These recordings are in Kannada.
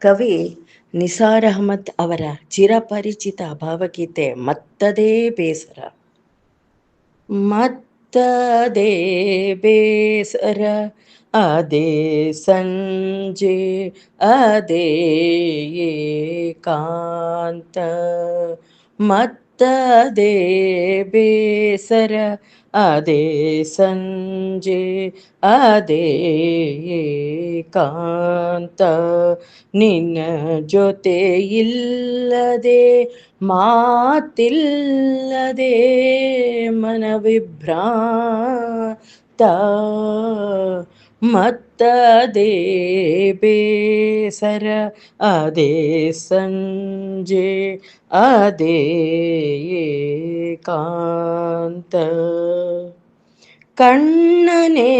ಕವಿ ನಿಸಾರ್ ಅಹಮದ್ ಅವರ ಚಿರಪರಿಚಿತ ಭಾವಗೀತೆ ಮತ್ತದೇ ಬೇಸರ. ಮತ್ತದೇ ಬೇಸರ, ಅದೇ ಸಂಜೆ, ಅದೇ ಏಕಾಂತ. ಮತ್ತದೇ ಬೇಸರ, ಅದೇ ಸಂಜೆ, ಅದೇ ಏಕಾಂತ. ನಿನ್ನ ಜೊತೆ ಇಲ್ಲದೆ ಮಾತಿಲ್ಲದೆ ಮನವಿಭ್ರಾಂತ. ಮತ್ತದೇ ಬೇಸರ, ಅದೇ ಸಂಜೆ, ಅದೇ ಏಕಾಂತ. ಕಣ್ಣನೆ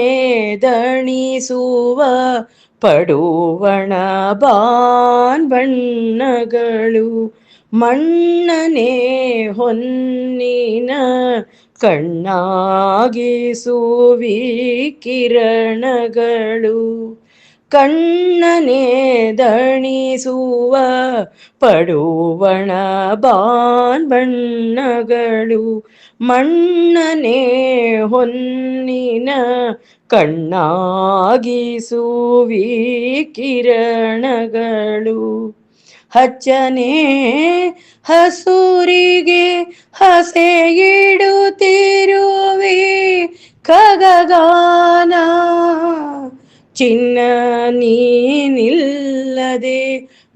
ದಣಿಸುವ ಪಡುವಣ ಬಾನ್ಬಣ್ಣಗಳು, ಮಣ್ಣನೆ ಹೊನ್ನಿನ ಕಣ್ಣಾಗಿಸುವಿ ಕಿರಣಗಳು. ಕಣ್ಣನೆ ದಣಿಸುವ ಪಡುವಣ ಬಾನ್ಬಣ್ಣಗಳು, ಮಣ್ಣನೆ ಹೊನ್ನಿನ ಕಣ್ಣಾಗಿಸುವಿ ಕಿರಣಗಳು. ಹಚ್ಚನೆ ಹಸುರಿಗೆ ಹಸೆಯಿಡುತ್ತಿರುವೆ ಖಗಗಾನ, ಚಿನ್ನ ನೀನಿಲ್ಲದೆ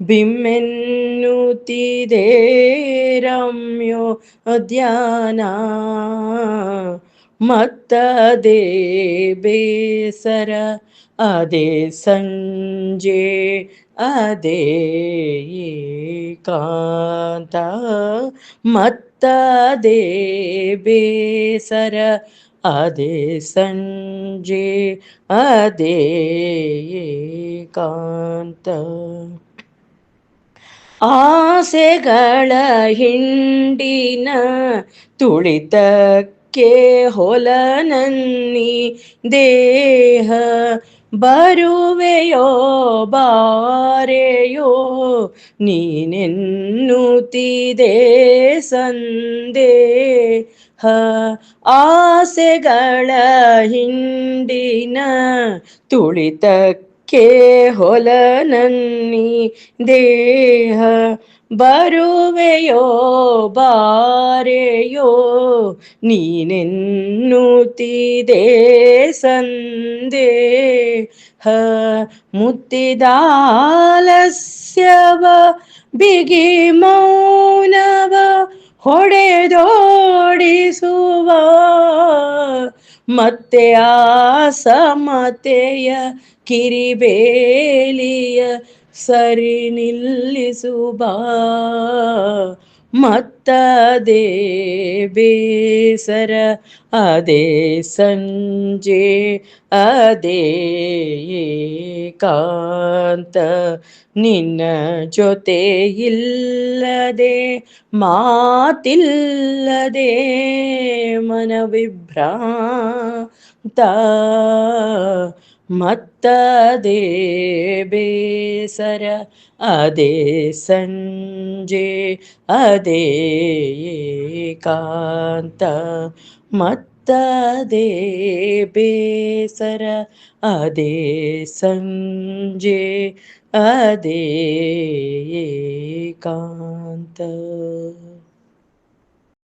ಬಿಮ್ಮೆನ್ನುತ್ತಿದೆ ರಮ್ಯೋದ್ಯಾನ. ಮತ್ತದೇ ಬೇಸರ, ಅದೇ ಸಂಜೆ, ಅದೇ ಏಕಾಂತ. ಮತ್ತದೇ ಬೇಸರ, ಅದೇ ಸಂಜೆ, ಅದೇ ಏಕಾಂತ. ಆಸೆಗಳ ಹಿಂಡಿನ ತುಳಿತಕ್ಕೆ ಹೊಲನನ್ನಿ ದೇಹ, ಬರುವೆಯೋ ಬಾರೆಯೋ ನೀನೆನ್ನುತ್ತಿದೆ ಸಂದೇಹ. ಆಸೆಗಳ ಹಿಂಡಿನ ತುಳಿತಕ್ಕೆ ಹೊಲನನ್ನಿ ದೇಹ, ಬರುವೆಯೋ ಬಾರೆಯೋ ನೀನೆನ್ನುತ್ತಿದೆ ಸಂದೇಹ. ಮುತ್ತಿದಾಲಸ್ಯವ ಬಿಗಿ ಮೌನವ ಹೊಡೆದೋಡಿಸುವ, ಮತ್ತೆ ಆ ಸಮತೆಯ ಕಿರಿಬೇಲಿಯ ಸರಿ ನಿಲ್ಲಿಸುವ. ಮತ್ತದೇ ಬೇಸರ, ಅದೇ ಸಂಜೆ, ಅದೇ ಏಕಾಂತ. ನಿನ್ನ ಜೊತೆ ಇಲ್ಲದೆ ಮಾತಿಲ್ಲದೆ ಮನವಿಭ್ರಾಂತ. ಮತ್ತದೇ ಬೇಸರ, ಅದೇ ಸಂಜೆ, ಅದೇ ಏಕಾಂತ. ಮತ್ತದೇ ಬೇಸರ, ಅದೇ ಸಂಜೆ, ಅದೇ ಏಕಾಂತ.